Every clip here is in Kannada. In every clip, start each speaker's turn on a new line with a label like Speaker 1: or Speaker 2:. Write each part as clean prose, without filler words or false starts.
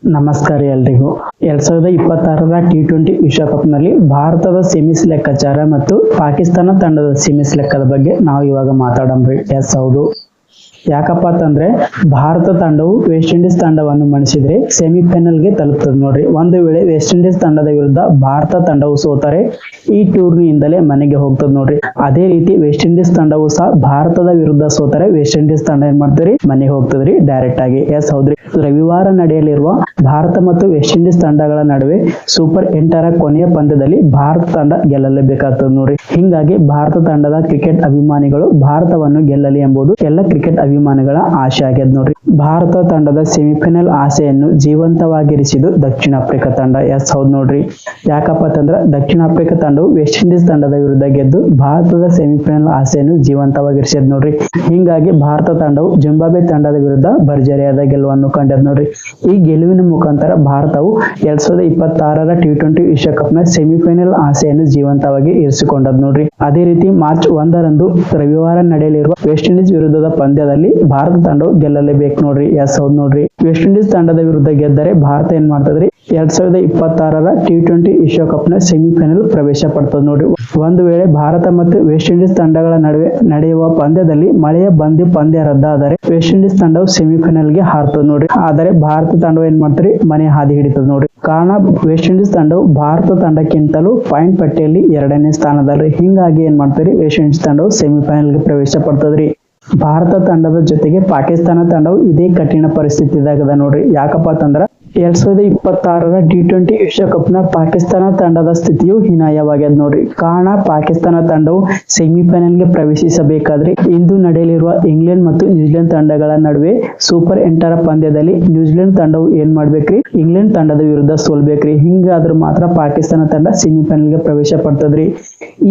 Speaker 1: ನಮಸ್ಕಾರ ಎಲ್ರಿಗೂ 2026ರ T20 ವಿಶ್ವಕಪ್ನಲ್ಲಿ ಭಾರತದ ಸೆಮಿಸ್ ಲೆಕ್ಕಾಚಾರ ಮತ್ತು ಪಾಕಿಸ್ತಾನ ತಂಡದ ಸೆಮಿಸ್ ಲೆಕ್ಕದ ಬಗ್ಗೆ ನಾವು ಇವಾಗ ಮಾತಾಡೋಣ್ರಿ. ಎಸ್ ಹೌದು, ಯಾಕಪ್ಪ ಅಂತಂದ್ರೆ ಭಾರತ ತಂಡವು ವೆಸ್ಟ್ ಇಂಡೀಸ್ ತಂಡವನ್ನು ಮಣಿಸಿದ್ರೆ ಸೆಮಿಫೈನಲ್ಗೆ ತಲುಪ್ತದೆ ನೋಡ್ರಿ. ಒಂದು ವೇಳೆ ವೆಸ್ಟ್ ಇಂಡೀಸ್ ತಂಡದ ವಿರುದ್ಧ ಭಾರತ ತಂಡವು ಸೋತರೆ ಈ ಟೂರ್ನಿಯಿಂದಲೇ ಮನೆಗೆ ಹೋಗ್ತದೆ ನೋಡ್ರಿ. ಅದೇ ರೀತಿ ವೆಸ್ಟ್ ಇಂಡೀಸ್ ತಂಡವು ಸಹ ಭಾರತದ ವಿರುದ್ಧ ಸೋತರೆ ವೆಸ್ಟ್ ಇಂಡೀಸ್ ತಂಡ ಏನ್ ಮಾಡ್ತದ್ರಿ, ಮನೆಗೆ ಹೋಗ್ತದ್ರಿ ಡೈರೆಕ್ಟ್ ಆಗಿ. ಎಸ್ ಹೌದ್ರಿ, ರವಿವಾರ ನಡೆಯಲಿರುವ ಭಾರತ ಮತ್ತು ವೆಸ್ಟ್ ಇಂಡೀಸ್ ತಂಡಗಳ ನಡುವೆ ಸೂಪರ್ 8ರ ಕೊನೆಯ ಪಂದ್ಯದಲ್ಲಿ ಭಾರತ ತಂಡ ಗೆಲ್ಲಲೇಬೇಕಾಗ್ತದೆ ನೋಡ್ರಿ. ಹಿಂಗಾಗಿ ಭಾರತ ತಂಡದ ಕ್ರಿಕೆಟ್ ಅಭಿಮಾನಿಗಳು ಭಾರತವನ್ನು ಗೆಲ್ಲಲಿ ಎಂಬುದು ಎಲ್ಲ ಕ್ರಿಕೆಟ್ ಅಭಿಮಾನಿಗಳ ಆಶೆ ಆಗ್ಯದ ನೋಡ್ರಿ. ಭಾರತ ತಂಡದ ಸೆಮಿಫೈನಲ್ ಆಸೆಯನ್ನು ಜೀವಂತವಾಗಿರಿಸಿದ್ದು ದಕ್ಷಿಣ ಆಫ್ರಿಕಾ ತಂಡ. ಎಸ್ ಹೌದ್ ನೋಡ್ರಿ, ಯಾಕಪ್ಪ ಅಂತಂದ್ರ ದಕ್ಷಿಣ ಆಫ್ರಿಕಾ ತಂಡವು ವೆಸ್ಟ್ ಇಂಡೀಸ್ ತಂಡದ ವಿರುದ್ಧ ಗೆದ್ದು ಭಾರತದ ಸೆಮಿಫೈನಲ್ ಆಸೆಯನ್ನು ಜೀವಂತವಾಗಿರಿಸಿದ್ ನೋಡ್ರಿ. ಹಿಂಗಾಗಿ ಭಾರತ ತಂಡವು ಜಿಂಬಾಬ್ವೆ ತಂಡದ ವಿರುದ್ಧ ಭರ್ಜರಿಯಾದ ಗೆಲುವನ್ನು ಕಂಡದ್ ನೋಡ್ರಿ. ಈ ಗೆಲುವಿನ ಮುಖಾಂತರ ಭಾರತವು 2026ರ T20 ವಿಶ್ವಕಪ್ನ ಸೆಮಿಫೈನಲ್ ಆಸೆಯನ್ನು ಜೀವಂತವಾಗಿ ಇರಿಸಿಕೊಂಡದ್ ನೋಡ್ರಿ. ಅದೇ ರೀತಿ ಮಾರ್ಚ್ 1ರಂದು ರವಿವಾರ ನಡೆಯಲಿರುವ ವೆಸ್ಟ್ ಇಂಡೀಸ್ ವಿರುದ್ಧದ ಪಂದ್ಯದಲ್ಲಿ ಭಾರತ ತಂಡವು ಗೆಲ್ಲಲೇಬೇಕು ನೋಡ್ರಿ. ಎಸ್ ಹೌದ್ ನೋಡ್ರಿ, ವೆಸ್ಟ್ ಇಂಡೀಸ್ ತಂಡದ ವಿರುದ್ಧ ಗೆದ್ದರೆ ಭಾರತ ಏನ್ ಮಾಡ್ತದ್ರಿ 2026ರ T20 ವಿಶ್ವಕಪ್ನ ಸೆಮಿಫೈನಲ್ ಪ್ರವೇಶ ಪಡ್ತದ ನೋಡ್ರಿ. ಒಂದು ವೇಳೆ ಭಾರತ ಮತ್ತು ವೆಸ್ಟ್ ಇಂಡೀಸ್ ತಂಡಗಳ ನಡುವೆ ನಡೆಯುವ ಪಂದ್ಯದಲ್ಲಿ ಮಳೆಯ ಬಂದು ಪಂದ್ಯ ರದ್ದಾದರೆ ವೆಸ್ಟ್ ಇಂಡೀಸ್ ತಂಡವು ಸೆಮಿಫೈನಲ್ಗೆ ಹಾರ್ತದ ನೋಡ್ರಿ. ಆದರೆ ಭಾರತ ತಂಡವು ಏನ್ ಮಾಡ್ತಾರೆ, ಮನೆ ಹಾದಿ ಹಿಡಿತದ ನೋಡ್ರಿ. ಕಾರಣ ವೆಸ್ಟ್ ಇಂಡೀಸ್ ತಂಡವು ಭಾರತ ತಂಡಕ್ಕಿಂತಲೂ ಪಾಯಿಂಟ್ ಪಟ್ಟಿಯಲ್ಲಿ 2ನೇ ಸ್ಥಾನದಲ್ರಿ. ಹಿಂಗಾಗಿ ಏನ್ ಮಾಡ್ತಾರೆ, ವೆಸ್ಟ್ ಇಂಡೀಸ್ ತಂಡವು ಸೆಮಿಫೈನಲ್ಗೆ ಪ್ರವೇಶ ಪಡ್ತದ್ರಿ. ಭಾರತ ತಂಡದ ಜೊತೆಗೆ ಪಾಕಿಸ್ತಾನ ತಂಡವು ಇದೇ ಕಠಿಣ ಪರಿಸ್ಥಿತಿದಾಗದ ನೋಡ್ರಿ. ಯಾಕಪ್ಪ ಅಂತಂದ್ರ 2026ರ T20 ವಿಶ್ವಕಪ್ನ ಪಾಕಿಸ್ತಾನ ತಂಡದ ಸ್ಥಿತಿಯು ಹೀನಾಯವಾಗ್ಯದ ನೋಡ್ರಿ. ಕಾರಣ ಪಾಕಿಸ್ತಾನ ತಂಡವು ಸೆಮಿಫೈನಲ್ಗೆ ಪ್ರವೇಶಿಸಬೇಕಾದ್ರೆ ಇಂದು ನಡೆಯಲಿರುವ ಇಂಗ್ಲೆಂಡ್ ಮತ್ತು ನ್ಯೂಜಿಲೆಂಡ್ ತಂಡಗಳ ನಡುವೆ ಸೂಪರ್ 8ರ ಪಂದ್ಯದಲ್ಲಿ ನ್ಯೂಜಿಲೆಂಡ್ ತಂಡವು ಏನ್ ಮಾಡ್ಬೇಕ್ರಿ, ಇಂಗ್ಲೆಂಡ್ ತಂಡದ ವಿರುದ್ಧ ಸೋಲ್ಬೇಕ್ರಿ. ಹಿಂಗಾದ್ರೂ ಮಾತ್ರ ಪಾಕಿಸ್ತಾನ ತಂಡ ಸೆಮಿಫೈನಲ್ಗೆ ಪ್ರವೇಶ ಪಡ್ತದ್ರಿ.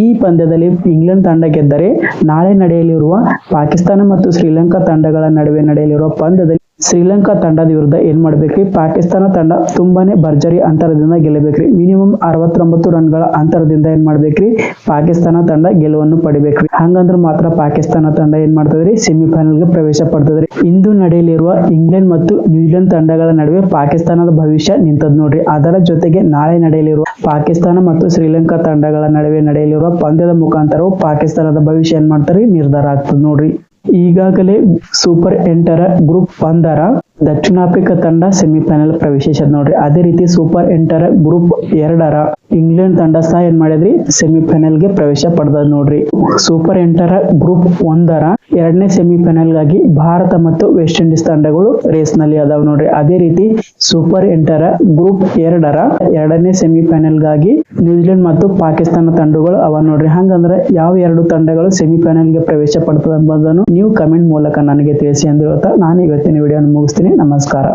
Speaker 1: ಈ ಪಂದ್ಯದಲ್ಲಿ ಇಂಗ್ಲೆಂಡ್ ತಂಡ ಗೆದ್ದರೆ ನಾಳೆ ನಡೆಯಲಿರುವ ಪಾಕಿಸ್ತಾನ ಮತ್ತು ಶ್ರೀಲಂಕಾ ತಂಡಗಳ ನಡುವೆ ನಡೆಯಲಿರುವ ಪಂದ್ಯದಲ್ಲಿ ಶ್ರೀಲಂಕಾ ತಂಡದ ವಿರುದ್ಧ ಏನ್ ಮಾಡ್ಬೇಕ್ರಿ, ಪಾಕಿಸ್ತಾನ ತಂಡ ತುಂಬಾನೇ ಭರ್ಜರಿ ಅಂತರದಿಂದ ಗೆಲ್ಲಬೇಕ್ರಿ. ಮಿನಿಮಮ್ 69 ರನ್ಗಳ ಅಂತರದಿಂದ ಏನ್ ಮಾಡ್ಬೇಕ್ರಿ, ಪಾಕಿಸ್ತಾನ ತಂಡ ಗೆಲುವನ್ನು ಪಡಿಬೇಕ್ರಿ. ಹಂಗಂದ್ರ ಮಾತ್ರ ಪಾಕಿಸ್ತಾನ ತಂಡ ಏನ್ ಮಾಡ್ತದ್ರಿ, ಸೆಮಿಫೈನಲ್ಗೆ ಪ್ರವೇಶ ಪಡ್ತದ್ರಿ. ಇಂದು ನಡೆಯಲಿರುವ ಇಂಗ್ಲೆಂಡ್ ಮತ್ತು ನ್ಯೂಜಿಲೆಂಡ್ ತಂಡಗಳ ನಡುವೆ ಪಾಕಿಸ್ತಾನದ ಭವಿಷ್ಯ ನಿಂತದ್ ನೋಡ್ರಿ. ಅದರ ಜೊತೆಗೆ ನಾಳೆ ನಡೆಯಲಿರುವ ಪಾಕಿಸ್ತಾನ ಮತ್ತು ಶ್ರೀಲಂಕಾ ತಂಡಗಳ ನಡುವೆ ನಡೆಯಲಿರುವ ಪಂದ್ಯದ ಮುಖಾಂತರವು ಪಾಕಿಸ್ತಾನದ ಭವಿಷ್ಯ ಏನ್ ಮಾಡ್ತಾರೆ, ನಿರ್ಧಾರ ಆಗ್ತದೆ ನೋಡ್ರಿ. ಈಗಾಗಲೇ ಸೂಪರ್ 8ರ ಗ್ರೂಪ್ 1ರ ದಕ್ಷಿಣ ಆಫ್ರಿಕಾ ತಂಡ ಸೆಮಿಫೈನಲ್ ಪ್ರವೇಶಿಸದ ನೋಡ್ರಿ. ಅದೇ ರೀತಿ ಸೂಪರ್ 8ರ ಗ್ರೂಪ್ 2ರ ಇಂಗ್ಲೆಂಡ್ ತಂಡ ಸಹ ಏನ್ ಮಾಡಿದ್ರಿ, ಸೆಮಿಫೈನಲ್ಗೆ ಪ್ರವೇಶ ಪಡೆದ ನೋಡ್ರಿ. ಸೂಪರ್ 8ರ ಗ್ರೂಪ್ 1ರ 2ನೇ ಸೆಮಿಫೈನಲ್ ಗಾಗಿ ಭಾರತ ಮತ್ತು ವೆಸ್ಟ್ ಇಂಡೀಸ್ ತಂಡಗಳು ರೇಸ್ ನಲ್ಲಿ ಅದಾವ ನೋಡ್ರಿ. ಅದೇ ರೀತಿ ಸೂಪರ್ 8ರ ಗ್ರೂಪ್ 2ರ 2ನೇ ಸೆಮಿಫೈನಲ್ ಗಾಗಿ ನ್ಯೂಜಿಲೆಂಡ್ ಮತ್ತು ಪಾಕಿಸ್ತಾನ ತಂಡಗಳು ಅವ ನೋಡ್ರಿ. ಹಂಗಂದ್ರೆ ಯಾವ 2 ತಂಡಗಳು ಸೆಮಿಫೈನಲ್ಗೆ ಪ್ರವೇಶ ಪಡ್ತದೆ ಎಂಬುದನ್ನು ನೀವು ಕಮೆಂಟ್ ಮೂಲಕ ನನಗೆ ತಿಳಿಸಿ ಎಂದು ಹೇಳ್ತಾ ನಾನು ಇವತ್ತಿನ ವಿಡಿಯೋನ ಮುಗಿಸ್ತೀನಿ. ನಮಸ್ಕಾರ.